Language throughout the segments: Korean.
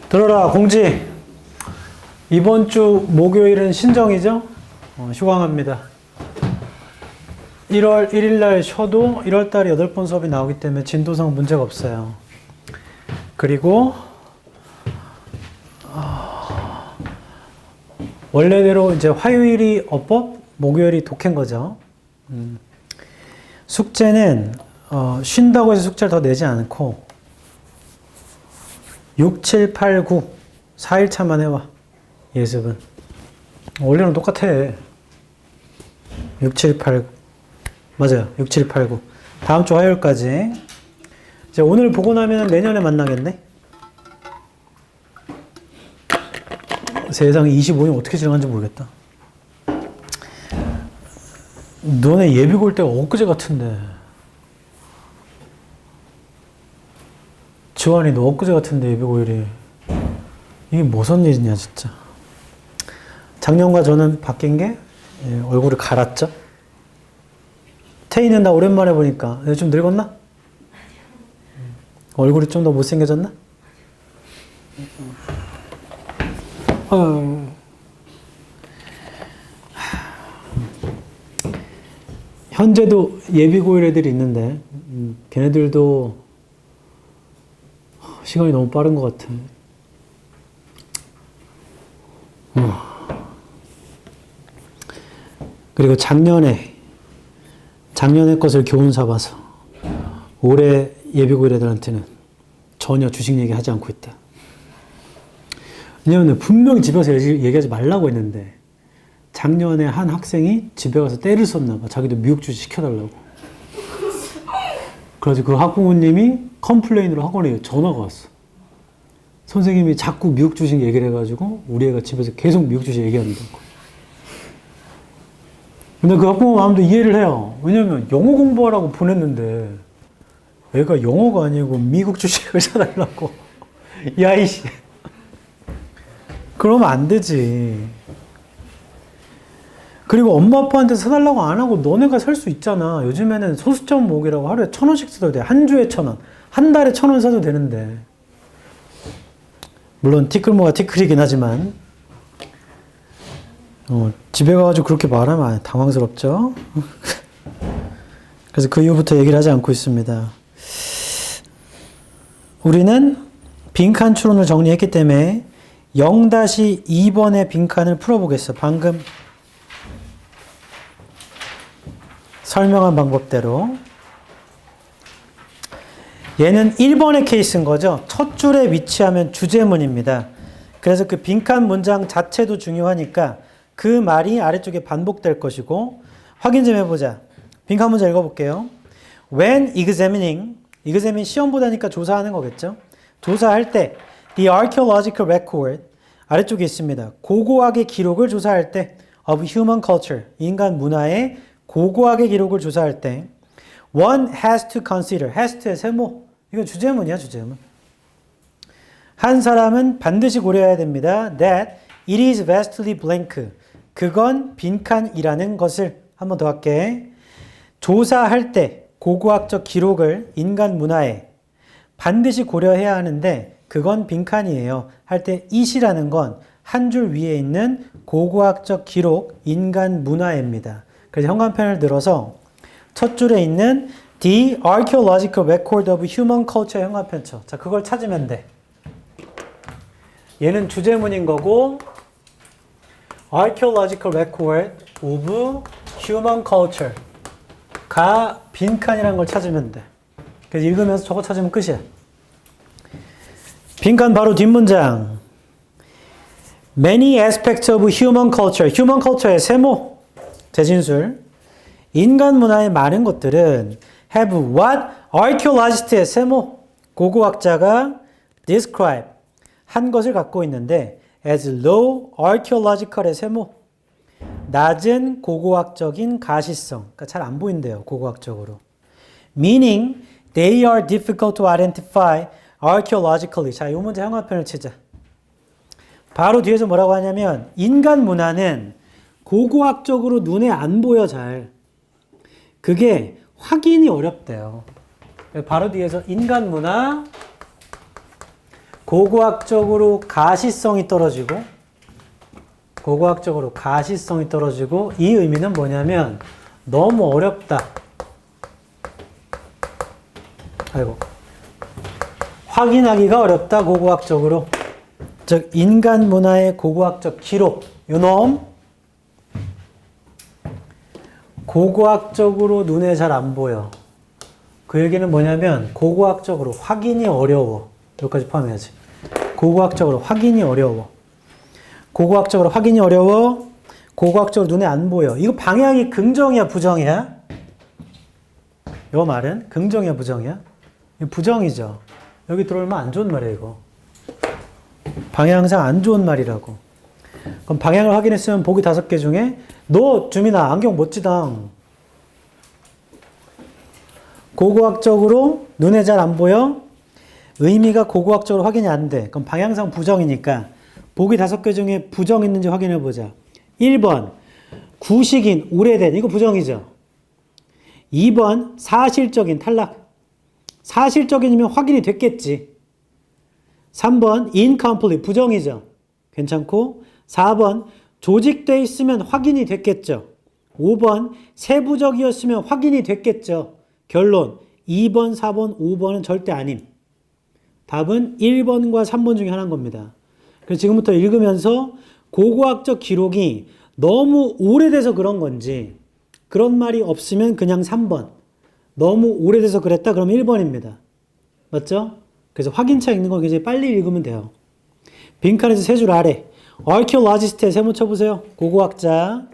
들어라 공지. 이번 주 목요일은 신정이죠? 휴강합니다. 1월 1일 날 쉬어도 1월 달에 8번 수업이 나오기 때문에 진도상 문제가 없어요. 그리고 원래대로 이제 화요일이 어법, 목요일이 독해인 거죠. 숙제는 쉰다고 해서 숙제를 더 내지 않고 6, 7, 8, 9 4일차만 해와. 예습은 원래는 똑같아. 6, 7, 8 맞아요. 6, 7, 8, 9 다음 주 화요일까지. 이제 오늘 보고 나면 내년에 만나겠네. 세상에 25년 어떻게 지나간지 모르겠다. 너네 예비고 올 때가 엊그제 같은데. 지환이 너 엊그제 같은데 예비고일이. 이게 무슨 일이냐 진짜. 작년과 저는 바뀐 게 얼굴을 갈았죠. 태희는 나 오랜만에 보니까 내가 좀 늙었나? 얼굴이 좀 더 못생겨졌나? 현재도 예비고일 애들이 있는데 걔네들도 시간이 너무 빠른 것 같아. 그리고 작년에 것을 교훈 삼아서 올해 예비고일 애들한테는 전혀 주식 얘기하지 않고 있다. 왜냐면 분명히 집에서 얘기하지 말라고 했는데 작년에 한 학생이 집에 가서 때를 썼나 봐. 자기도 미국 주식 시켜달라고. 그래서 그 학부모님이 컴플레인으로 학원에 전화가 왔어. 선생님이 자꾸 미국 주식 얘기를 해가지고 우리 애가 집에서 계속 미국 주식 얘기한다고. 근데 그 학부모 마음도 이해를 해요. 왜냐면 영어 공부하라고 보냈는데 애가 영어가 아니고 미국 주식을 사달라고. 야, 이씨. 그러면 안 되지. 그리고 엄마 아빠한테 사달라고 안 하고 너네가 살 수 있잖아. 요즘에는 소수점 모기라고 하루에 1,000원씩 써도 돼. 한 주에 1,000원. 한 달에 1,000원 사도 되는데. 물론 티끌모가 티끌이긴 하지만 집에 가가지고 그렇게 말하면 당황스럽죠. 그래서 그 이후부터 얘기를 하지 않고 있습니다. 우리는 빈칸 추론을 정리했기 때문에 0-2번의 빈칸을 풀어보겠어. 방금 설명한 방법대로. 얘는 1번의 케이스인 거죠. 첫 줄에 위치하면 주제문입니다. 그래서 그 빈칸 문장 자체도 중요하니까 그 말이 아래쪽에 반복될 것이고, 확인 좀 해보자. 빈칸 문장 읽어볼게요. When examining, examine 시험보다니까 조사하는 거겠죠. 조사할 때 the archaeological record, 아래쪽에 있습니다. 고고학의 기록을 조사할 때 of human culture, 인간 문화의 고고학의 기록을 조사할 때 one has to consider, has to의 세모, 이건 주제문이야. 주제문. 한 사람은 반드시 고려해야 됩니다. that it is vastly blank, 그건 빈칸이라는 것을. 한 번 더 할게. 조사할 때 고고학적 기록을 인간 문화에 반드시 고려해야 하는데 그건 빈칸이에요. 할 때 it이라는 건 한 줄 위에 있는 고고학적 기록 인간 문화입니다. 그래서 현관펜을 들어서 첫 줄에 있는 The Archaeological Record of Human Culture 현관펜 쳐. 자, 그걸 찾으면 돼. 얘는 주제문인 거고 Archaeological Record of Human Culture 가 빈칸이라는 걸 찾으면 돼. 그래서 읽으면서 저거 찾으면 끝이야. 빈칸 바로 뒷문장. Many aspects of human culture. human culture의 세모, 대진술. 인간 문화의 많은 것들은 have what archaeologist의 세모, 고고학자가 describe 한 것을 갖고 있는데 as low archaeological의 세모, 낮은 고고학적인 가시성. 그러니까 잘 안 보인대요. 고고학적으로. meaning they are difficult to identify archaeologically. 자, 이 문제 형광펜을 치자. 바로 뒤에서 뭐라고 하냐면 인간 문화는 고고학적으로 눈에 안 보여 잘. 그게 확인이 어렵대요. 바로 뒤에서 인간 문화 고고학적으로 가시성이 떨어지고 이 의미는 뭐냐면 너무 어렵다. 아이고. 확인하기가 어렵다. 고고학적으로. 즉 인간 문화의 고고학적 기록. 요놈 고고학적으로 눈에 잘 안 보여. 그 얘기는 뭐냐면 고고학적으로 확인이 어려워. 여기까지 포함해야지. 고고학적으로 확인이 어려워. 고고학적으로 눈에 안 보여. 이거 방향이 긍정이야, 부정이야? 요 말은 긍정이야, 부정이야? 이거 부정이죠. 여기 들어오면 안 좋은 말이야, 이거. 방향상 안 좋은 말이라고. 그럼 방향을 확인했으면 보기 5개 중에 너 주민아 안경 멋지당. 고고학적으로 눈에 잘 안 보여? 의미가 고고학적으로 확인이 안 돼. 그럼 방향상 부정이니까 보기 5개 중에 부정 있는지 확인해 보자. 1번 구식인 오래된 이거 부정이죠. 2번 사실적인 탈락. 사실적인이면 확인이 됐겠지. 3번 incomplete 부정이죠. 괜찮고 4번 조직돼 있으면 확인이 됐겠죠. 5번 세부적이었으면 확인이 됐겠죠. 결론 2번, 4번, 5번은 절대 아님. 답은 1번과 3번 중에 하나인 겁니다. 그래서 지금부터 읽으면서 고고학적 기록이 너무 오래돼서 그런 건지 그런 말이 없으면 그냥 3번. 너무 오래돼서 그랬다 그러면 1번입니다. 맞죠? 그래서 확인차 읽는 거 굉장히 빨리 읽으면 돼요. 빈칸에서 3줄 아래 archaeologist의 세모 쳐보세요. 고고학자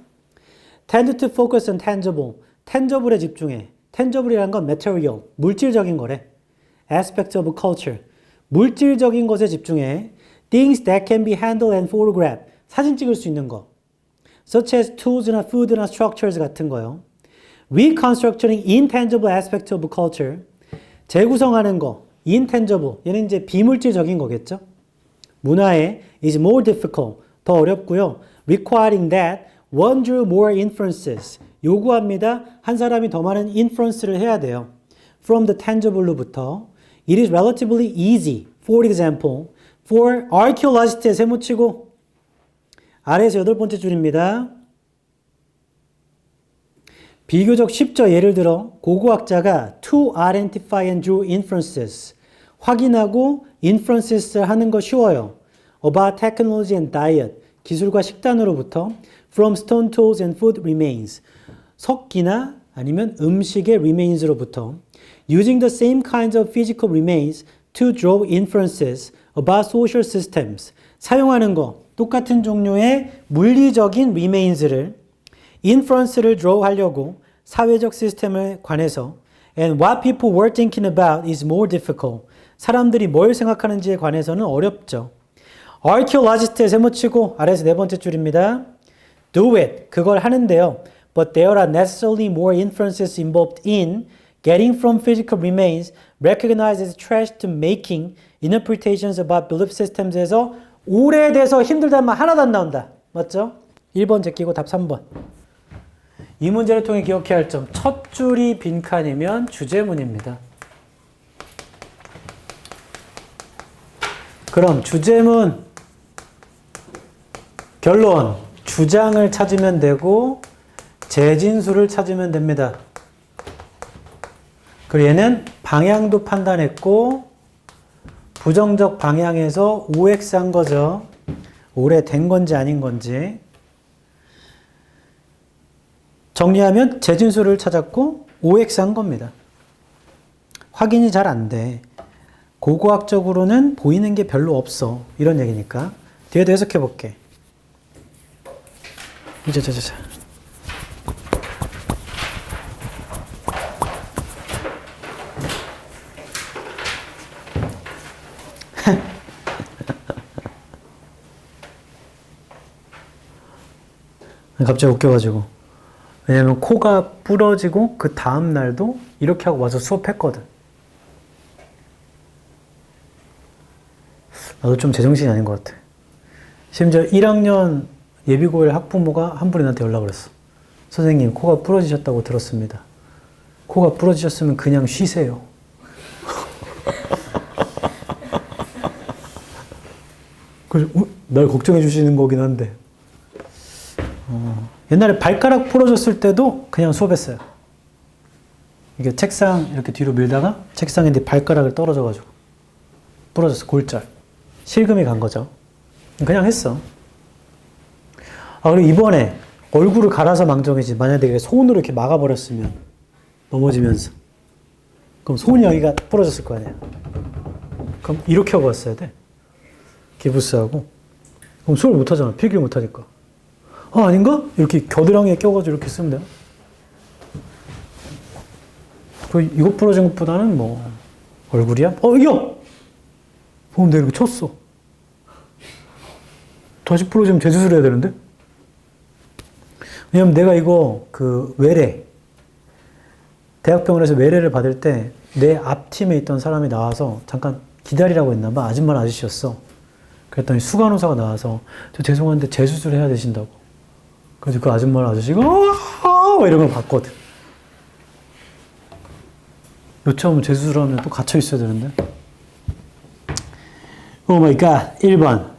tend to focus on tangible. tangible에 집중해. tangible이라는 건 material, 물질적인 거래. aspect of culture. 물질적인 것에 집중해. things that can be handled and photographed. 사진 찍을 수 있는 거. such as tools나 food나 structures 같은 거요. reconstructing intangible aspects of culture. 재구성하는 거. intangible. 얘는 이제 비물질적인 거겠죠. 문화에 is more difficult. 더 어렵고요. requiring that one drew more inferences. 요구합니다. 한 사람이 더 많은 inference를 해야 돼요. from the tangible로부터. It is relatively easy. For example, for archaeologist의 세모치고 아래에서 8번째 줄입니다. 비교적 쉽죠. 예를 들어 고고학자가 to identify and draw inferences. 확인하고 inferences 하는 거 쉬워요. About technology and diet. 기술과 식단으로부터 from stone tools and food remains. 석기나 아니면 음식의 remains로부터 using the same kinds of physical remains to draw inferences about social systems. 사용하는 거 똑같은 종류의 물리적인 remains를 inference를 draw 하려고 사회적 시스템에 관해서 and what people were thinking about is more difficult. 사람들이 뭘 생각하는지에 관해서는 어렵죠. archaeologist의 세모치고 아래에서 4번째 줄입니다. do it. 그걸 하는데요. But there are necessarily more inferences involved in getting from physical remains recognized as trash to making interpretations about belief systems에서 오래돼서 힘들다는 말 하나도 안 나온다. 맞죠? 1번 제끼고 답 3번. 이 문제를 통해 기억해야 할 점. 첫 줄이 빈칸이면 주제문입니다. 그럼 주제문 결론 주장을 찾으면 되고 재진수를 찾으면 됩니다. 그리고 얘는 방향도 판단했고 부정적 방향에서 OX한 거죠. 오래된 건지 아닌 건지. 정리하면 재진수를 찾았고 OX한 겁니다. 확인이 잘 안 돼. 고고학적으로는 보이는 게 별로 없어. 이런 얘기니까. 뒤에도 해석해 볼게. 자. 갑자기 웃겨가지고. 왜냐면 코가 부러지고 그 다음 날도 이렇게 하고 와서 수업했거든. 나도 좀 제정신이 아닌 것 같아. 심지어 1학년 예비고일 학부모가 한 분이 나한테 연락을 했어. 선생님, 코가 부러지셨다고 들었습니다. 코가 부러지셨으면 그냥 쉬세요. 날 걱정해 주시는 거긴 한데. 옛날에 발가락 부러졌을 때도 그냥 수업했어요. 이게 책상 이렇게 뒤로 밀다가 책상인데 발가락을 떨어져가지고 부러졌어. 골절. 실금이 간 거죠. 그냥 했어. 그리고 이번에 얼굴을 갈아서 망정이지. 만약에 내가 손으로 이렇게 막아버렸으면 넘어지면서. 그럼 손이 여기가 부러졌을 거 아니야. 그럼 이렇게 하고 왔어야 돼. 기부스하고. 그럼 수업을 못하잖아. 필기를 못하니까. 아닌가? 이렇게 겨드랑이에 껴가지고 이렇게 쓰면 돼요. 이거 부러진 것보다는 뭐 얼굴이야? 이거! 내가 이렇게 쳤어. 다시 부러지면 재수술 해야 되는데? 왜냐면 내가 이거 외래 대학병원에서 외래를 받을 때 내 앞팀에 있던 사람이 나와서 잠깐 기다리라고 했나 봐. 아줌마 아저씨였어. 그랬더니 수간호사가 나와서 저 죄송한데 재수술 해야 되신다고. 그래서 그 아줌마 아저씨가 이런 걸 봤거든. 요참하면 재수술하면 또 갇혀 있어야 되는데. 오마이갓. 1번.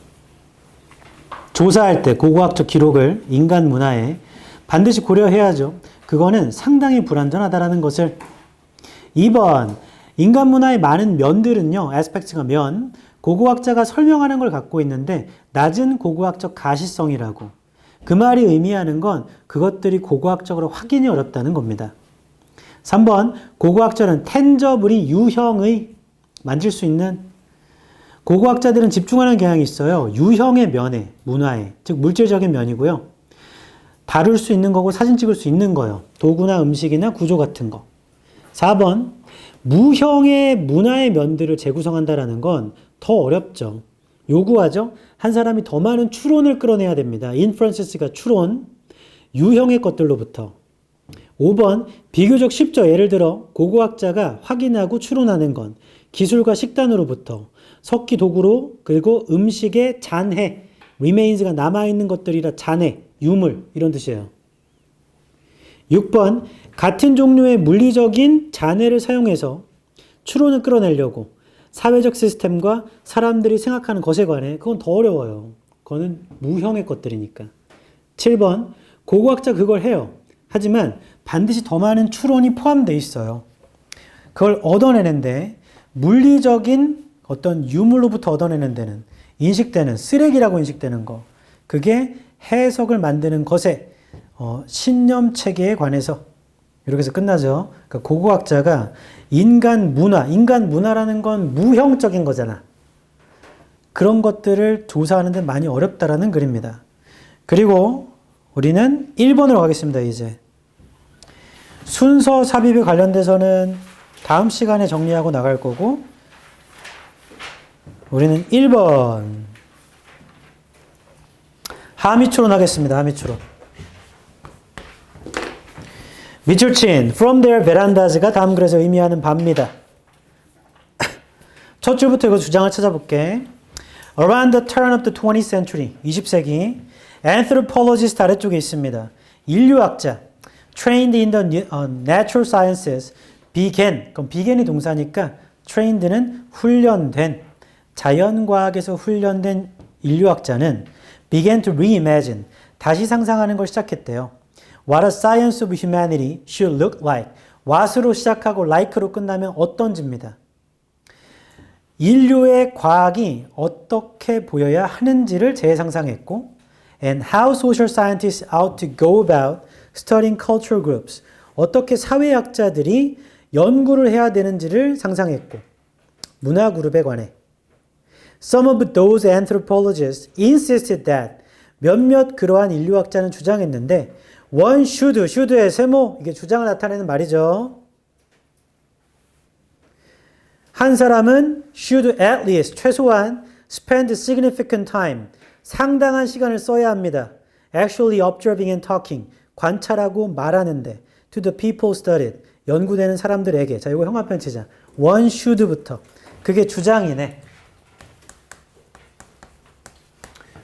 조사할 때 고고학적 기록을 인간 문화에 반드시 고려해야죠. 그거는 상당히 불완전하다라는 것을. 2번. 인간 문화의 많은 면들은요. aspects가 면. 고고학자가 설명하는 걸 갖고 있는데 낮은 고고학적 가시성이라고. 그 말이 의미하는 건 그것들이 고고학적으로 확인이 어렵다는 겁니다. 3번. 고고학자는 tangible 유형의 만질 수 있는. 고고학자들은 집중하는 경향이 있어요. 유형의 면에, 문화에. 즉 물질적인 면이고요. 다룰 수 있는 거고 사진 찍을 수 있는 거요. 도구나 음식이나 구조 같은 거. 4번. 무형의 문화의 면들을 재구성한다라는 건 더 어렵죠. 요구하죠. 한 사람이 더 많은 추론을 끌어내야 됩니다. inferences가 추론. 유형의 것들로부터. 5번. 비교적 쉽죠. 예를 들어 고고학자가 확인하고 추론하는 건 기술과 식단으로부터 석기 도구로 그리고 음식의 잔해 remains가 남아있는 것들이라 잔해, 유물 이런 뜻이에요. 6번. 같은 종류의 물리적인 잔해를 사용해서 추론을 끌어내려고 사회적 시스템과 사람들이 생각하는 것에 관해 그건 더 어려워요. 그거는 무형의 것들이니까. 7번. 고고학자 그걸 해요. 하지만 반드시 더 많은 추론이 포함되어 있어요. 그걸 얻어내는데 물리적인 어떤 유물로부터 얻어내는 데는 인식되는 쓰레기라고 인식되는 거. 그게 해석을 만드는 것에 신념 체계에 관해서 이렇게 해서 끝나죠. 그러니까 고고학자가 인간 문화라는 건 무형적인 거잖아. 그런 것들을 조사하는 데 많이 어렵다라는 글입니다. 그리고 우리는 1번으로 가겠습니다. 이제 순서 삽입에 관련돼서는 다음 시간에 정리하고 나갈 거고 우리는 1번 하미추론 하겠습니다. 하미추론. 미출친 from their verandas가 다음 글에서 의미하는 바입니다. 첫 줄부터 이거 주장을 찾아볼게. Around the turn of the 20th century, 20세기, anthropologist 아래쪽에 있습니다. 인류학자, trained in the natural sciences, began, 그럼 began이 동사니까 trained는 훈련된, 자연과학에서 훈련된 인류학자는 began to reimagine, 다시 상상하는 걸 시작했대요. What a science of humanity should look like. what으로 시작하고 like로 끝나면 어떤지입니다. 인류의 과학이 어떻게 보여야 하는지를 재상상했고 and how social scientists ought to go about studying cultural groups. 어떻게 사회학자들이 연구를 해야 되는지를 상상했고 문화 그룹에 관해 Some of those anthropologists insisted that 몇몇 그러한 인류학자는 주장했는데 one should의 세모, 이게 주장을 나타내는 말이죠. 한 사람은 should at least, 최소한 spend significant time, 상당한 시간을 써야 합니다. actually observing and talking, 관찰하고 말하는데 to the people studied, 연구되는 사람들에게. 자, 이거 형합편 치자. one should부터. 그게 주장이네.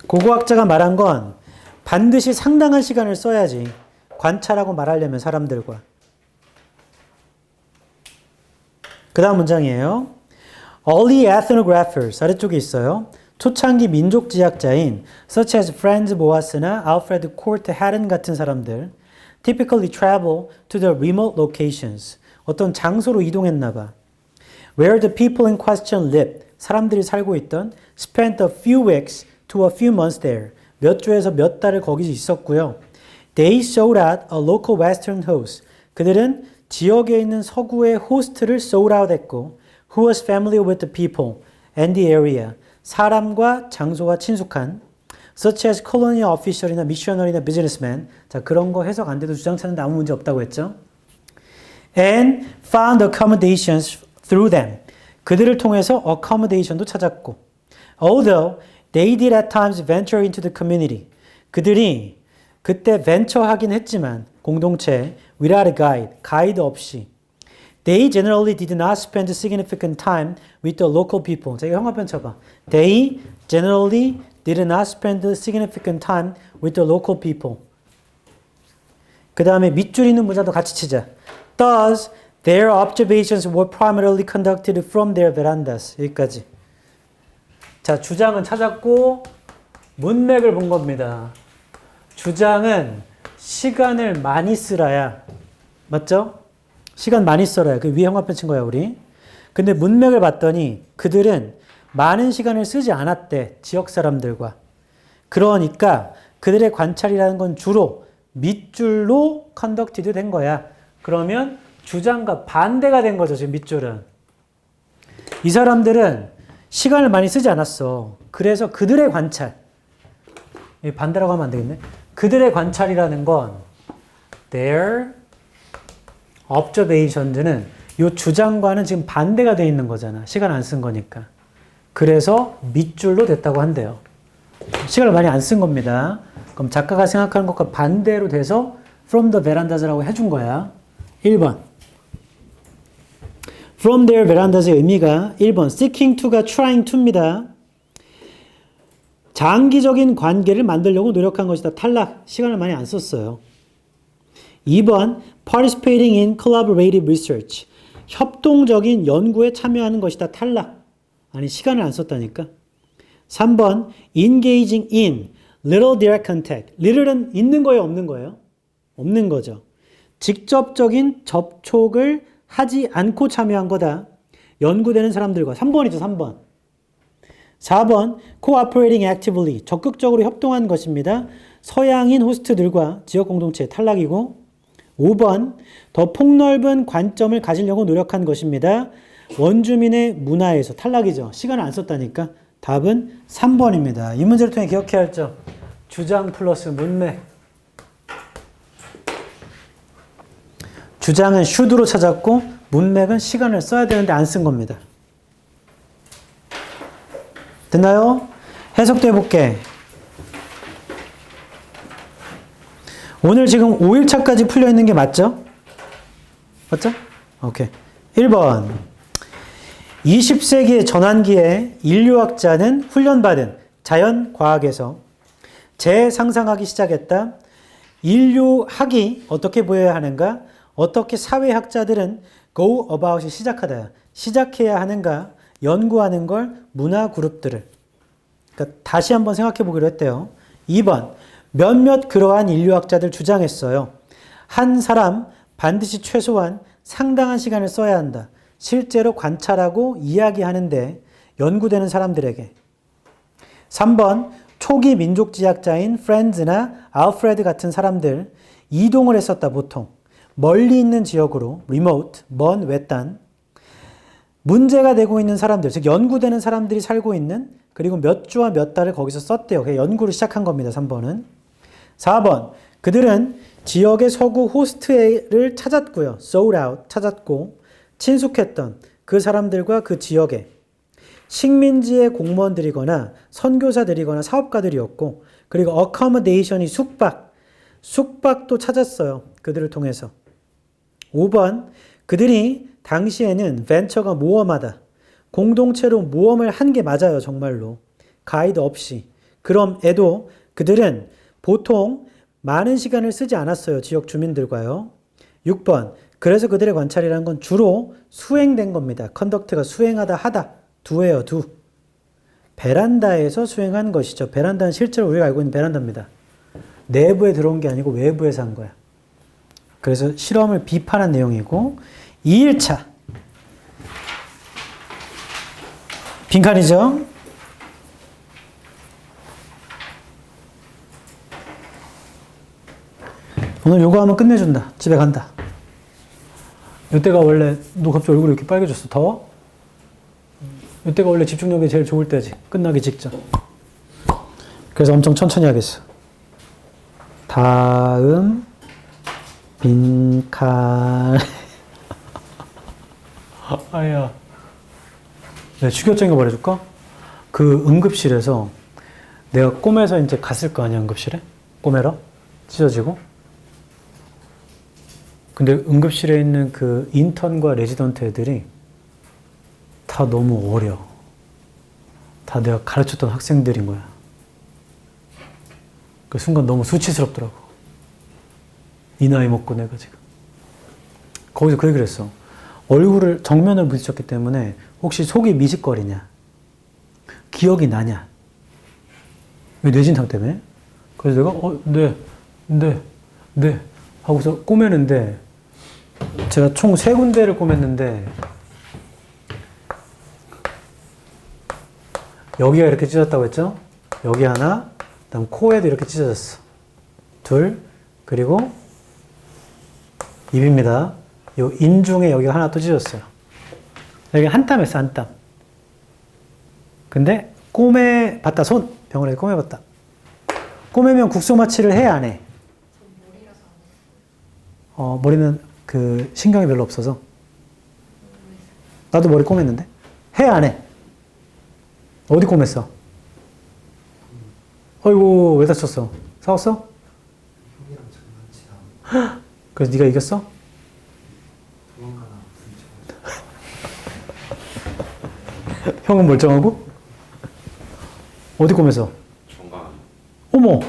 고고학자가 말한 건 반드시 상당한 시간을 써야지. 관찰하고 말하려면 사람들과. 그 다음 문장이에요. Early ethnographers 아래쪽에 있어요. 초창기 민족 지향자인 such as Franz Boas나 Alfred Corte Haddon 같은 사람들 typically travel to the remote locations. 어떤 장소로 이동했나 봐. Where the people in question lived. 사람들이 살고 있던 spent a few weeks to a few months there. 몇 주에서 몇 달을 거기 있었고요. They sought out a local western host. 그들은 지역에 있는 서구의 호스트를 sought out 했고 who was familiar with the people and the area. 사람과 장소와 친숙한 such as colonial official이나 missionary나 businessman. 자, 그런 거 해석 안 돼도 주장 찾는데 아무 문제 없다고 했죠. And found accommodations through them. 그들을 통해서 accommodation도 찾았고 although they did at times venture into the community. 그들이 그때 venture하긴 했지만 공동체 without a guide, 가이드 없이 They generally did not spend significant time with the local people. 자, 이거 형광펜 쳐봐. They generally did not spend significant time with the local people. 그 다음에 밑줄 있는 문장도 같이 치자. Thus, their observations were primarily conducted from their verandas. 여기까지. 자, 주장은 찾았고 문맥을 본 겁니다. 주장은 시간을 많이 쓰라야. 맞죠? 시간 많이 써라야. 그 위에 형광펜 친 거야, 우리. 근데 문맥을 봤더니 그들은 많은 시간을 쓰지 않았대. 지역 사람들과. 그러니까 그들의 관찰이라는 건 주로 밑줄로 컨덕티드 된 거야. 그러면 주장과 반대가 된 거죠, 지금 밑줄은. 이 사람들은 시간을 많이 쓰지 않았어. 그래서 그들의 관찰. 반대라고 하면 안 되겠네. 그들의 관찰이라는 건 their observations는 이 주장과는 지금 반대가 돼 있는 거잖아. 시간 안 쓴 거니까. 그래서 밑줄로 됐다고 한대요. 시간을 많이 안 쓴 겁니다. 그럼 작가가 생각하는 것과 반대로 돼서 from the verandas라고 해준 거야. 1번. from their verandas의 의미가 1번 seeking to가 trying to입니다. 장기적인 관계를 만들려고 노력한 것이다. 탈락. 시간을 많이 안 썼어요. 2번 participating in collaborative research. 협동적인 연구에 참여하는 것이다. 탈락. 아니 시간을 안 썼다니까. 3번 engaging in little direct contact. little은 있는 거예요? 없는 거예요? 없는 거죠. 직접적인 접촉을 하지 않고 참여한 거다. 연구되는 사람들과. 3번이죠. 3번. 4번 cooperating actively. 적극적으로 협동한 것입니다. 서양인 호스트들과 지역 공동체. 탈락이고 5번 더 폭넓은 관점을 가지려고 노력한 것입니다. 원주민의 문화에서. 탈락이죠. 시간을 안 썼다니까. 답은 3번입니다. 이 문제를 통해 기억해야 할 점. 주장 플러스 문맥. 주장은 should로 찾았고 문맥은 시간을 써야 되는데 안 쓴 겁니다. 됐나요? 해석도 해볼게. 오늘 지금 5일차까지 풀려있는 게 맞죠? 맞죠? 오케이. 1번. 20세기의 전환기에 인류학자는 훈련받은 자연과학에서 재상상하기 시작했다. 인류학이 어떻게 보여야 하는가? 어떻게 사회학자들은 go about이 시작하다. 시작해야 하는가? 연구하는 걸 문화 그룹들을. 그러니까 다시 한번 생각해 보기로 했대요. 2번. 몇몇 그러한 인류학자들 주장했어요. 한 사람 반드시 최소한 상당한 시간을 써야 한다. 실제로 관찰하고 이야기하는데 연구되는 사람들에게. 3번. 초기 민족지향자인 프렌즈나 알프레드 같은 사람들 이동을 했었다. 보통. 멀리 있는 지역으로 remote, 먼 외딴. 문제가 되고 있는 사람들, 즉 연구되는 사람들이 살고 있는 그리고 몇 주와 몇 달을 거기서 썼대요. 그래서 연구를 시작한 겁니다. 3번은. 4번. 그들은 지역의 서구 호스트를 찾았고요. sought out, 찾았고 친숙했던 그 사람들과 그 지역에 식민지의 공무원들이거나 선교사들이거나 사업가들이었고 그리고 accommodation이 숙박도 찾았어요. 그들을 통해서. 5번. 그들이 당시에는 벤처가 모험하다. 공동체로 모험을 한 게 맞아요. 정말로. 가이드 없이. 그럼에도 그들은 보통 많은 시간을 쓰지 않았어요. 지역 주민들과요. 6번. 그래서 그들의 관찰이라는 건 주로 수행된 겁니다. 컨덕트가 수행하다 하다. 두예요. 두. 베란다에서 수행한 것이죠. 베란다는 실제로 우리가 알고 있는 베란다입니다. 내부에 들어온 게 아니고 외부에서 한 거야. 그래서 실험을 비판한 내용이고 2일차 빈칸이죠. 오늘 요거 하면 끝내준다. 집에 간다. 이때가 원래 너 갑자기 얼굴이 이렇게 빨개졌어. 더워? 이때가 원래 집중력이 제일 좋을 때지. 끝나기 직전. 그래서 엄청 천천히 하겠어. 다음 빈칸. 아야. 내가 충격적인 거 말해줄까? 그 응급실에서 내가 꿈에서 이제 갔을 거 아니야, 응급실에? 꿈에라? 찢어지고. 근데 응급실에 있는 그 인턴과 레지던트 애들이 다 너무 어려. 다 내가 가르쳤던 학생들인 거야. 그 순간 너무 수치스럽더라고. 이 나이 먹고 내가 지금. 거기서 그 얘기를 했어. 얼굴을, 정면을 부딪혔기 때문에 혹시 속이 미식거리냐? 기억이 나냐? 왜 뇌진탕 때문에? 그래서 내가, 네. 하고서 꼬매는데, 제가 총 3군데를 꼬맸는데, 여기가 이렇게 찢어졌다고 했죠? 여기 하나, 그 다음 코에도 이렇게 찢어졌어. 둘, 그리고 입입니다. 요 인중에 여기가 하나 또 찢어졌어요. 여기 한 땀 했어, 한 땀. 근데 꼬매봤다, 손. 병원에서 꼬매봤다. 꼬매면 국소마취를 해, 안 해? 머리는 그 신경이 별로 없어서. 나도 머리 꼬맸는데. 해, 안 해? 어디 꼬맸어? 어이구, 왜 다쳤어? 싸웠어? 형이랑 장난치다. 그래서 네가 이겼어? 도망가나 무슨 형은 멀쩡하고? 어디 꼬맸어? 정강. 어머!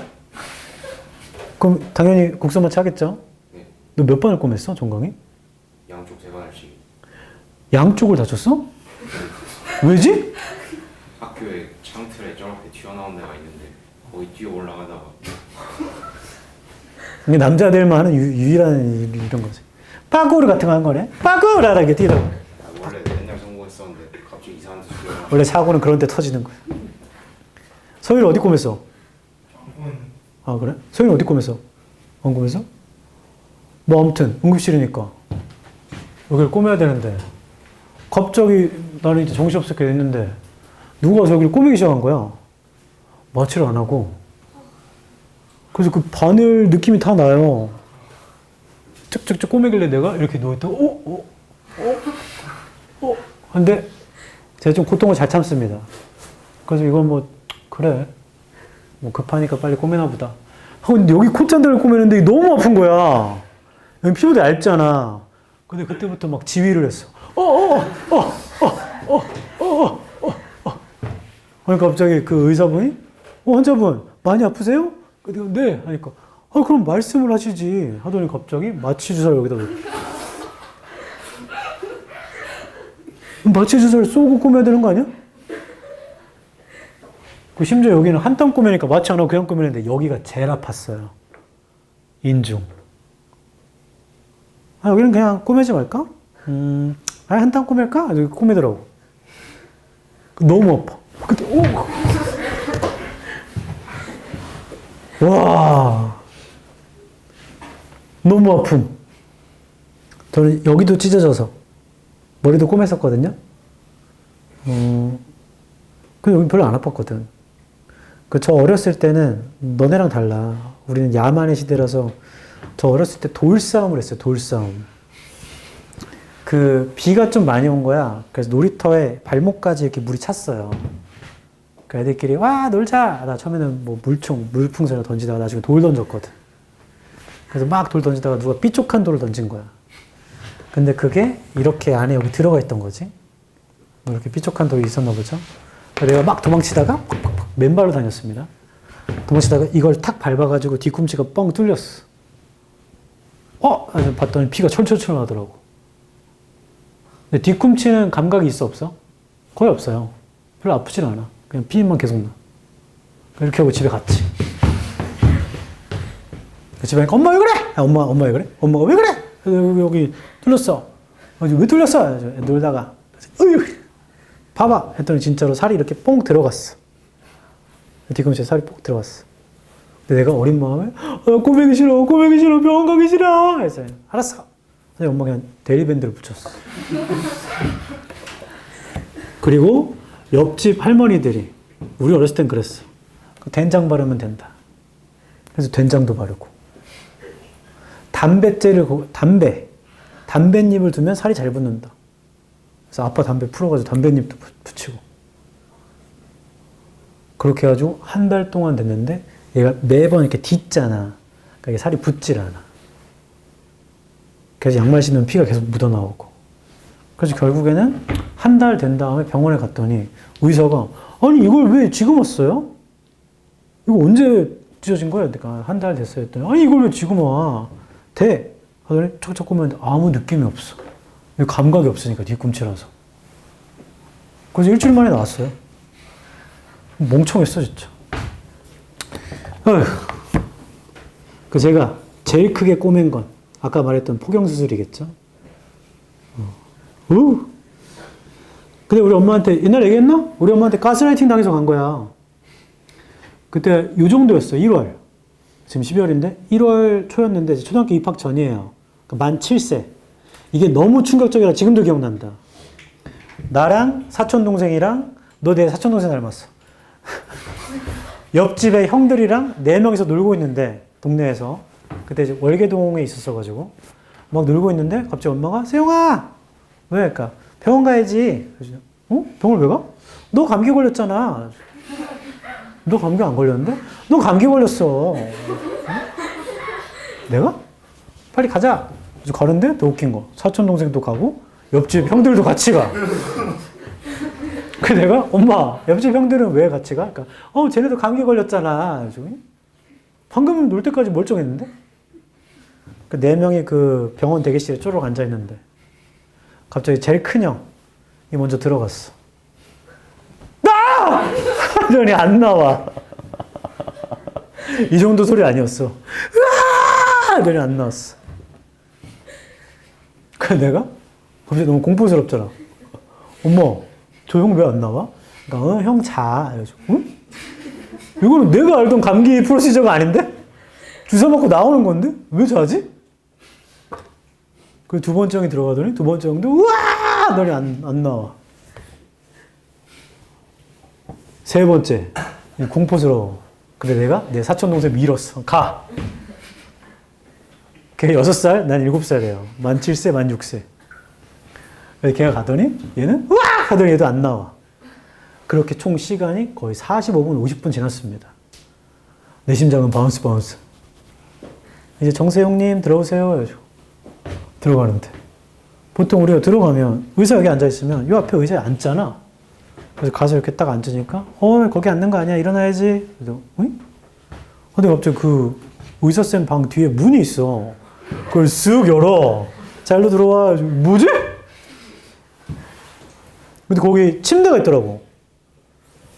그럼 당연히 국소마취 하겠죠? 네. 너 몇 번을 꼬맸어, 종강이? 양쪽 3번씩. 양쪽을 다쳤어? 왜지? 학교에 창틀에 저렇게 튀어나온 데가 있는데 거기 뛰어 올라가다가 이게 남자들만 하는 유일한 이런 거지. 빠구르 같은 거 한 거네? 빠구르하게 뛰더라고. 원래 맨날 성공했었는데 갑자기 이상한 데 뛰어나와. 원래 사고는 그런 데 터지는 거야. 서율 어디 꼬맸어? 아, 그래? 서율 어디 꼬맸어? 안 꼬맸어? 뭐 아무튼 응급실이니까 여기를 꼬매야 되는데 갑자기 나는 이제 정신없게 됐는데 누가 와서 여기를 꼬매기 시작한 거야. 마취를 안 하고. 그래서 그 바늘 느낌이 다 나요. 쩍쩍쩍 꼬매길래 내가 이렇게 누워있다가 근데 제가 좀 고통을 잘 참습니다. 그래서 이건 뭐 그래 뭐 급하니까 빨리 꼬매나 보다 하고 근데 여기 콧잔다를 꼬매는데 너무 아픈 거야. 여기 피부도 얇잖아. 근데 그때부터 막 지휘를 했어. 그러니까 갑자기 그 의사분이 환자분 많이 아프세요? 내가 네 하니까 그럼 말씀을 하시지 하더니 갑자기 마취 주사를 여기다 놓고 마취 주사를 쏘고 꼬매야 되는 거 아니야? 그 심지어 여기는 한 땀 꼬매니까 마취 안 하고 그냥 꼬매는데 여기가 제일 아팠어요. 인중. 여기는 그냥 꼬매지 말까? 한 땀 꼬맬까? 여기 꼬매더라고. 너무 아파. 그때 와, 너무 아픔. 저는 여기도 찢어져서 머리도 꼬맸었거든요. 근데 여기 별로 안 아팠거든. 저 어렸을 때는 너네랑 달라. 우리는 야만의 시대라서 저 어렸을 때 돌싸움을 했어요. 돌싸움. 그 비가 좀 많이 온 거야. 그래서 놀이터에 발목까지 이렇게 물이 찼어요. 그 애들끼리 와 놀자. 나 처음에는 뭐 물풍선을 던지다가 나중에 돌 던졌거든. 그래서 막 돌 던지다가 누가 삐쪽한 돌을 던진 거야. 근데 그게 이렇게 안에 여기 들어가 있던 거지. 뭐 이렇게 삐쪽한 돌이 있었나 보죠. 내가 막 도망치다가 맨발로 다녔습니다. 도망치다가 이걸 탁 밟아가지고 뒤꿈치가 뻥 뚫렸어. 봤더니 피가 철철철 나더라고. 근데 뒤꿈치는 감각이 있어 없어? 거의 없어요. 별로 아프진 않아. 그냥 피임만 계속 나. 이렇게 하고 집에 갔지. 집에 가니까 엄마 왜 그래? 엄마 왜 그래? 엄마가 왜 그래? 여기 뚫렸어. 왜 뚫렸어? 놀다가 어휴 봐봐 했더니 진짜로 살이 이렇게 뽕 들어갔어. 뒤꿈치에 살이 뽕 들어갔어. 근데 내가 어린 마음에 꼬매기 싫어 병원 가기 싫어 해서 알았어. 그래서 엄마 그냥 데리밴드를 붙였어. 그리고 옆집 할머니들이 우리 어렸을 땐 그랬어. 된장 바르면 된다. 그래서 된장도 바르고 담뱃잎을 두면 살이 잘 붙는다. 그래서 아빠 담배 풀어가지고 담뱃잎도 붙이고 그렇게 해가지고 한 달 동안 됐는데 얘가 매번 이렇게 딛잖아. 그러니까 이게 살이 붙질 않아. 그래서 양말 신으면 피가 계속 묻어나오고 그래서 결국에는 한 달 된 다음에 병원에 갔더니 의사가 아니 이걸 왜 지금 왔어요? 이거 언제 찢어진 거예요? 그러니까 한 달 됐어요 했더니 아니 이걸 왜 지금 와? 돼! 하더니 척척 보면 아무 느낌이 없어. 감각이 없으니까 뒤꿈치라서. 그래서 일주일 만에 나왔어요. 멍청했어 진짜. 어휴. 그 제가 제일 크게 꼬맨 건 아까 말했던 포경수술이겠죠. 근데 우리 엄마한테 옛날에 얘기했나? 우리 엄마한테 가스라이팅 당해서 간 거야. 그때 요 정도였어. 1월. 지금 12월인데 1월 초였는데 초등학교 입학 전이에요. 그러니까 만 7세. 이게 너무 충격적이라 지금도 기억난다. 나랑 사촌동생이랑 너 내 사촌동생 닮았어. 옆집에 형들이랑 4명이서 놀고 있는데 동네에서 그때 이제 월계동에 있었어가지고 막 놀고 있는데 갑자기 엄마가 세용아 왜? 그러니까 병원 가야지. 그래서 병원 왜 가? 너 감기 걸렸잖아. 너 감기 안 걸렸는데? 너 감기 걸렸어. 응? 내가? 빨리 가자. 그래서 가는데 더 웃긴 거 사촌 동생도 가고 옆집 형들도 같이 가. 그 내가 엄마 옆집 형들은 왜 같이 가? 그러니까 쟤네도 감기 걸렸잖아. 그래서 방금 놀 때까지 멀쩡했는데? 그 4명이 그 병원 대기실에 쪼르륵 앉아 있는데 갑자기 제일 큰 형이 먼저 들어갔어. 나! 하더니 안 나와. 이 정도 소리 아니었어. 으아! 하더니 안 나왔어. 그래 내가 갑자기 너무 공포스럽잖아. 엄마 저 형 왜 안 나와? 그러니까 형 자. 응? 이거는 내가 알던 감기 프로시저가 아닌데? 주사 맞고 나오는 건데? 왜 자지? 그 두 번째 형이 들어가더니 두 번째 형도 우와! 너니 안 나와. 세 번째 공포스러워. 근데 내가 내 사촌 동생 밀었어. 가. 걔 6살, 난 7살이에요. 만 7세, 만 6세. 그래서 걔가 가더니 얘는 우와! 하더니 얘도 안 나와. 그렇게 총 시간이 거의 45분, 50분 지났습니다. 내 심장은 바운스. 이제 정세용님 들어오세요. 들어가는데 보통 우리가 들어가면 의사 여기 앉아있으면 이 앞에 의자에 앉잖아. 그래서 가서 이렇게 딱 앉으니까 거기 앉는 거 아니야? 일어나야지. 그래서 근데 갑자기 그 의사쌤 방 뒤에 문이 있어. 그걸 쓱 열어. 자, 일로 들어와. 뭐지? 근데 거기 침대가 있더라고.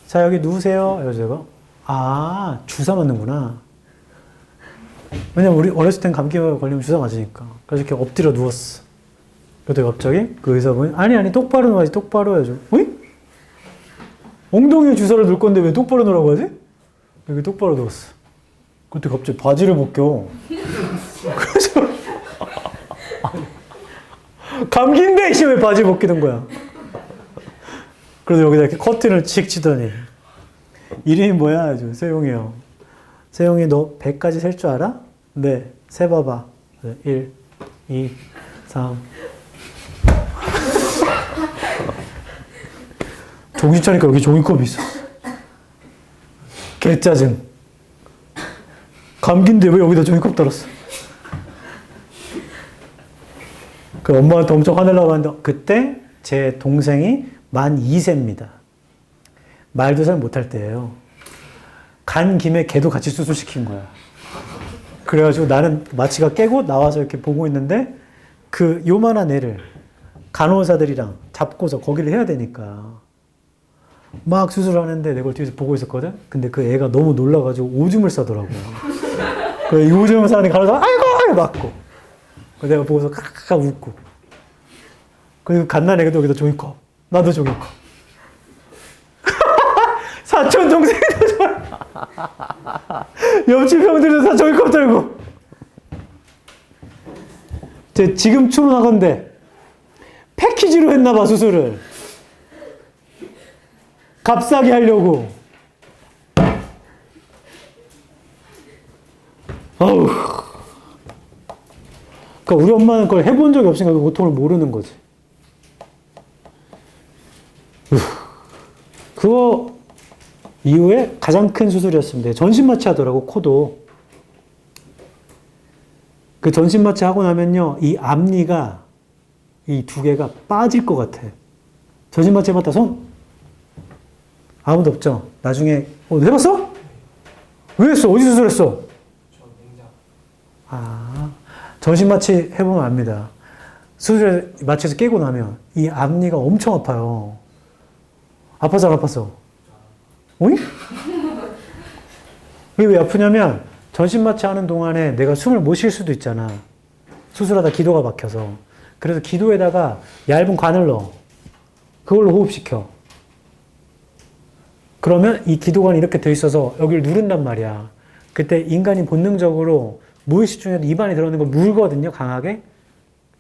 자, 여기 누우세요. 그래서 제가 주사 맞는구나. 왜냐면 우리 어렸을 땐 감기 걸리면 주사 맞으니까. 그래서 이렇게 엎드려 누웠어. 그랬더니 갑자기 그 의사분이 아니 똑바로 누워야지. 똑바로 해야죠. 엉덩이에 주사를 넣을 건데 왜 똑바로 누라고 하지? 여기 똑바로 누웠어. 그때 갑자기 바지를 벗겨. 그래서 감기인데 왜 바지 벗기는 거야? 그래서 여기다 이렇게 커튼을 칙 치더니 이름이 뭐야? 세용이요. 세용이 너 100까지 셀 줄 알아? 네. 세봐봐. 1, 2, 3. 정신 차니까 여기 종이컵이 있어. 개짜증. 감기인데 왜 여기다 종이컵 달았어? 그 엄마한테 엄청 화내려고 하는데 그때 제 동생이 만 2세입니다. 말도 잘 못할 때예요. 간 김에 걔도 같이 수술시킨 거야. 그래가지고 나는 마취가 깨고 나와서 이렇게 보고 있는데 그 요만한 애를 간호사들이랑 잡고서 거기를 해야 되니까 막 수술하는데 내가 그걸 뒤에서 보고 있었거든? 근데 그 애가 너무 놀라가지고 오줌을 싸더라고. 그래, 이 오줌을 싸는데 간호사 아이고! 맞고. 내가 보고서 카카카 웃고. 그리고 갓난애가 여기다 종이컵. 나도 종이컵. 사촌 동생도 좋아. 옆집 형들도 다 종이컵 들고. 지금 추론하건대 패키지로 했나봐 수술을. 값싸게 하려고. 어우. 그러니까 우리 엄마는 그걸 해본 적이 없으니까 그 고통을 모르는 거지. 그거 이후에 가장 큰 수술이었습니다. 전신마취 하더라고, 코도. 그 전신마취 하고 나면요, 이 앞니가, 이 두 개가 빠질 것 같아. 전신마취 해봤다, 손? 아무도 없죠? 나중에, 해봤어? 왜 했어? 어디 수술했어? 저 냉장. 아, 전신마취 해보면 압니다. 수술에 마취해서 깨고 나면 이 앞니가 엄청 아파요. 아파서 안 아팠어? 어이? 이게 왜 아프냐면 전신마취 하는 동안에 내가 숨을 못 쉴 수도 있잖아. 수술하다 기도가 막혀서. 그래서 기도에다가 얇은 관을 넣어. 그걸로 호흡시켜. 그러면 이 기도관이 이렇게 돼 있어서 여기를 누른단 말이야. 그때 인간이 본능적으로 무의식 중에도 입안에 들어있는 걸 물거든요, 강하게.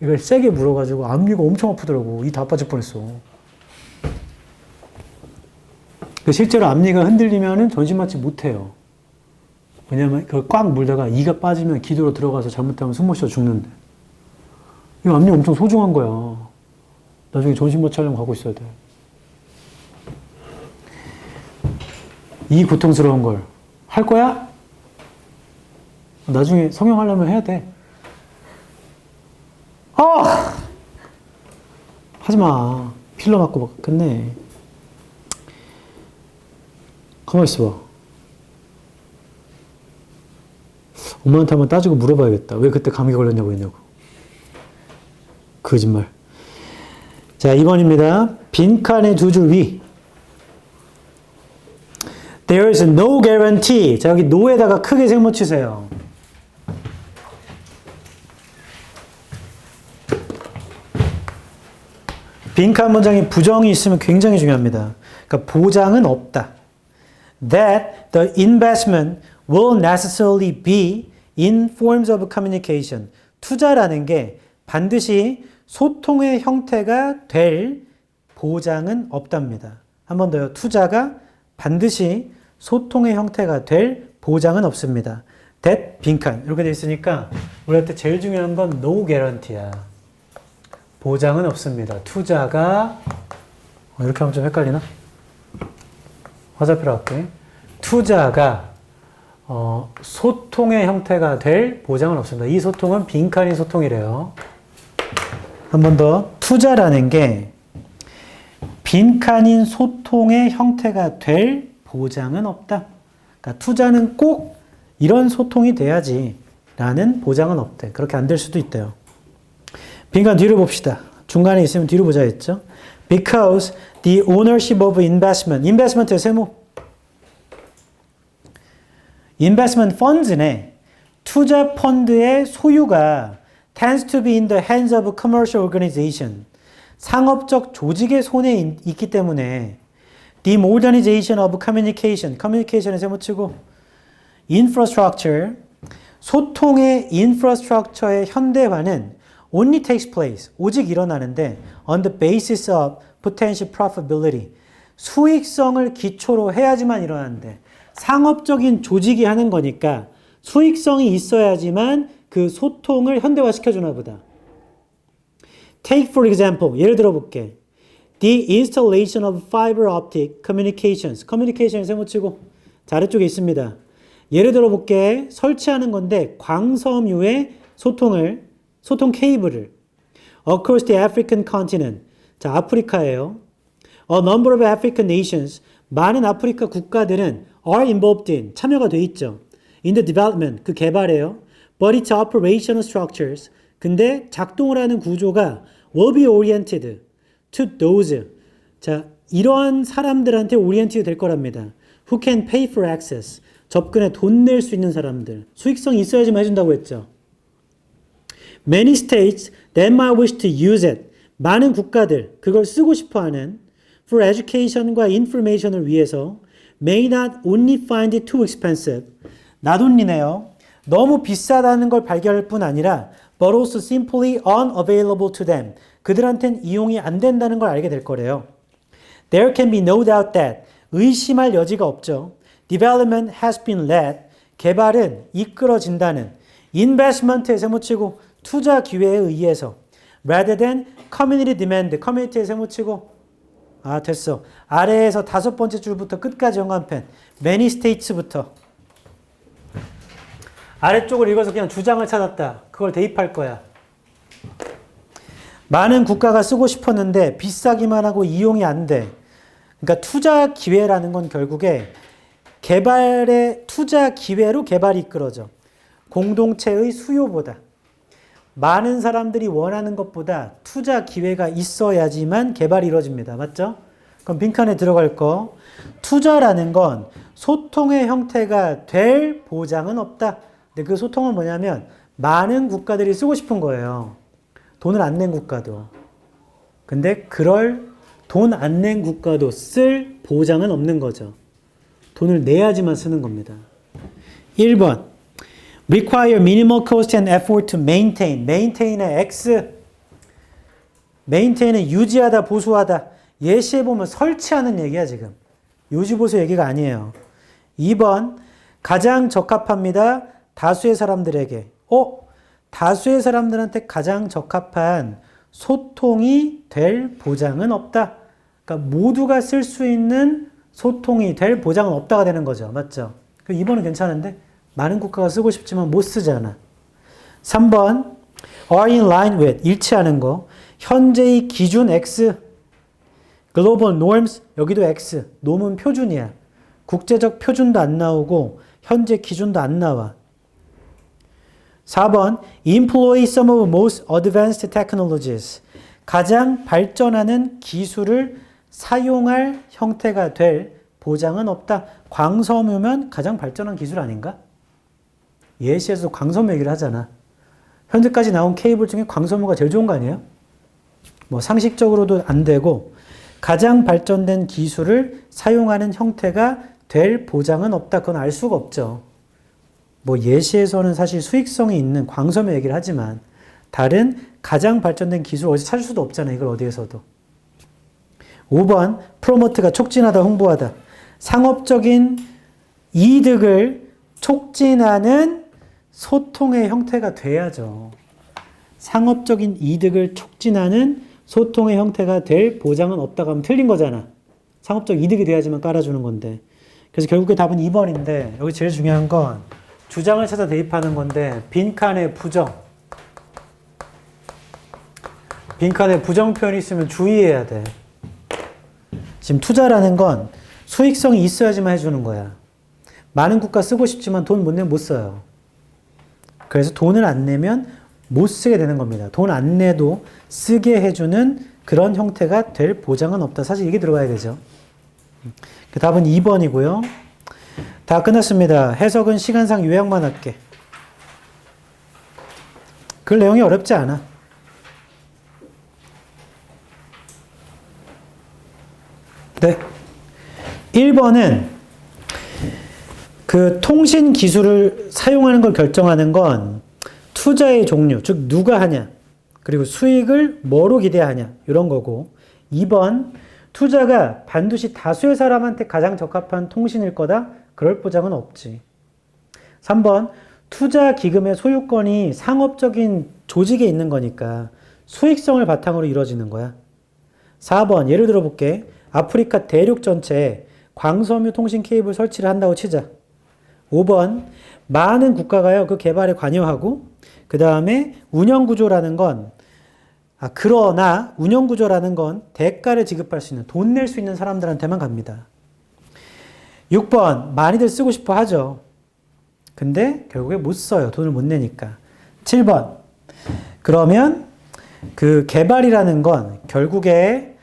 이걸 세게 물어가지고 앞니가 엄청 아프더라고. 이 다 빠질 뻔했어. 실제로 앞니가 흔들리면은 전신마취 못해요. 왜냐면 그걸 꽉 물다가 이가 빠지면 기도로 들어가서 잘못하면 숨 못 쉬어 죽는데. 이 앞니 엄청 소중한 거야. 나중에 전신마취 하려면 가고 있어야 돼. 이 고통스러운 걸 할 거야? 나중에 성형하려면 해야 돼. 하지 마. 필러 맞고 끝내. 가만히 있어봐. 엄마한테 한번 따지고 물어봐야겠다. 왜 그때 감기 걸렸냐고 했냐고. 거짓말. 자, 2번입니다. 빈칸의 두 줄 위. There is no guarantee. 자, 여기 no에다가 크게 세모 치세요. 빈칸 문장에 부정이 있으면 굉장히 중요합니다. 그러니까 보장은 없다. That the investment will necessarily be in forms of communication. 투자라는 게 반드시 소통의 형태가 될 보장은 없답니다. 한 번 더요. 투자가 반드시 소통의 형태가 될 보장은 없습니다. that 빈칸 이렇게 돼 있으니까 우리한테 제일 중요한 건 no guarantee야. 보장은 없습니다. 투자가 이렇게 하면 좀 헷갈리나? 화살표로 할게. 투자가 소통의 형태가 될 보장은 없습니다. 이 소통은 빈칸인 소통이래요. 한 번 더. 투자라는 게 빈칸인 소통의 형태가 될 보장은 없다. 그러니까 투자는 꼭 이런 소통이 돼야지 라는 보장은 없대. 그렇게 안 될 수도 있대요. 빈칸 뒤로 봅시다. 중간에 있으면 뒤로 보자 했죠. Because the ownership of investment. investment의 세모. investment funds네. 투자 펀드의 소유가 tends to be in the hands of a commercial organization. 상업적 조직의 손에 있기 때문에 the modernization of communication. communication의 세모치고 infrastructure. 소통의 infrastructure의 현대화는 only takes place. 오직 일어나는데 on the basis of potential profitability. 수익성을 기초로 해야지만 일어나는데 상업적인 조직이 하는 거니까 수익성이 있어야지만 그 소통을 현대화시켜주나 보다. Take for example, 예를 들어 볼게. The installation of fiber optic communications. communication을 세모치고 자, 아래쪽에 있습니다. 예를 들어 볼게. 설치하는 건데 광섬유의 소통 케이블을 across the African continent. 자, 아프리카예요. A number of African nations. 많은 아프리카 국가들은 are involved in, 참여가 돼 있죠. In the development, 그 개발이에요. But its operational structures. 근데 작동을 하는 구조가 will be oriented to those. 자, 이러한 사람들한테 오리엔티드 될 거랍니다. Who can pay for access. 접근에 돈 낼 수 있는 사람들. 수익성이 있어야지만 해준다고 했죠. Many states that might wish to use it. 많은 국가들 그걸 쓰고 싶어하는 for education과 information을 위해서 may not only find it too expensive. 나돈리네요. 너무 비싸다는 걸 발견할 뿐 아니라 but also simply unavailable to them. 그들한텐 이용이 안 된다는 걸 알게 될 거래요. There can be no doubt that 의심할 여지가 없죠. Development has been led. 개발은 이끌어진다는 investment에 세모치고 투자 기회에 의해서 rather than community demand. 커뮤니티에 세모치고 아 됐어. 아래에서 5번째 줄부터 끝까지 연관펜 many states부터 아래쪽을 읽어서 그냥 주장을 찾았다. 그걸 대입할 거야. 많은 국가가 쓰고 싶었는데 비싸기만 하고 이용이 안 돼. 그러니까 투자 기회라는 건 결국에 개발의 투자 기회로 개발이 이끌어져. 공동체의 수요보다 많은 사람들이 원하는 것보다 투자 기회가 있어야지만 개발이 이루어집니다. 맞죠? 그럼 빈칸에 들어갈 거. 투자라는 건 소통의 형태가 될 보장은 없다. 근데 그 소통은 뭐냐면 많은 국가들이 쓰고 싶은 거예요. 돈을 안 낸 국가도. 근데 그럴 돈 안 낸 국가도 쓸 보장은 없는 거죠. 돈을 내야지만 쓰는 겁니다. 1번. Require minimal cost and effort to maintain. maintain의 X. maintain은 유지하다, 보수하다. 예시에 보면 설치하는 얘기야 지금. 유지, 보수 얘기가 아니에요. 2번. 가장 적합합니다. 다수의 사람들에게. 다수의 사람들한테 가장 적합한 소통이 될 보장은 없다. 그러니까 모두가 쓸 수 있는 소통이 될 보장은 없다가 되는 거죠. 맞죠? 2번은 괜찮은데 많은 국가가 쓰고 싶지만 못 쓰잖아. 3번 are in line with 일치하는 거. 현재의 기준 X. global norms 여기도 X. 놈은 표준이야. 국제적 표준도 안 나오고 현재 기준도 안 나와. 4번 employ some of the most advanced technologies. 가장 발전하는 기술을 사용할 형태가 될 보장은 없다. 광섬유면 가장 발전한 기술 아닌가? 예시에서 광섬유 얘기를 하잖아. 현재까지 나온 케이블 중에 광섬유가 제일 좋은 거 아니에요? 뭐 상식적으로도 안 되고 가장 발전된 기술을 사용하는 형태가 될 보장은 없다. 그건 알 수가 없죠. 뭐 예시에서는 사실 수익성이 있는 광섬유 얘기를 하지만 다른 가장 발전된 기술 어디서 찾을 수도 없잖아요. 이걸 어디에서도. 5번 프로모트가 촉진하다, 홍보하다. 상업적인 이득을 촉진하는 소통의 형태가 돼야죠. 상업적인 이득을 촉진하는 소통의 형태가 될 보장은 없다고 하면 틀린 거잖아. 상업적 이득이 돼야지만 깔아주는 건데. 그래서 결국에 답은 2번인데 여기 제일 중요한 건 주장을 찾아 대입하는 건데 빈칸에 부정. 빈칸에 부정 표현이 있으면 주의해야 돼. 지금 투자라는 건 수익성이 있어야지만 해주는 거야. 많은 국가 쓰고 싶지만 돈 못 내면 못 써요. 그래서 돈을 안 내면 못 쓰게 되는 겁니다. 돈 안 내도 쓰게 해주는 그런 형태가 될 보장은 없다. 사실 이게 들어가야 되죠. 답은 2번이고요. 다 끝났습니다. 해석은 시간상 요약만 할게. 그 내용이 어렵지 않아. 네. 1번은 그 통신 기술을 사용하는 걸 결정하는 건 투자의 종류, 즉 누가 하냐, 그리고 수익을 뭐로 기대하냐 이런 거고 2번 투자가 반드시 다수의 사람한테 가장 적합한 통신일 거다? 그럴 보장은 없지. 3번 투자 기금의 소유권이 상업적인 조직에 있는 거니까 수익성을 바탕으로 이루어지는 거야. 4번 예를 들어 볼게. 아프리카 대륙 전체에 광섬유 통신 케이블 설치를 한다고 치자. 5번 많은 국가가요 그 개발에 관여하고 그 다음에 운영구조라는 건 그러나 운영구조라는 건 대가를 지급할 수 있는 돈 낼 수 있는 사람들한테만 갑니다. 6번 많이들 쓰고 싶어 하죠. 근데 결국에 못 써요. 돈을 못 내니까. 7번 그러면 그 개발이라는 건 결국에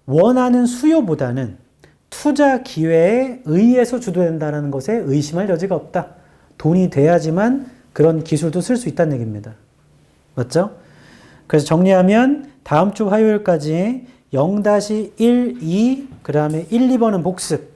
원하는 수요보다는 투자 기회에 의해서 주도된다는 것에 의심할 여지가 없다. 돈이 돼야지만 그런 기술도 쓸 수 있다는 얘기입니다. 맞죠? 그래서 정리하면 다음 주 화요일까지 0-1, 2, 그 다음에 1, 2번은 복습,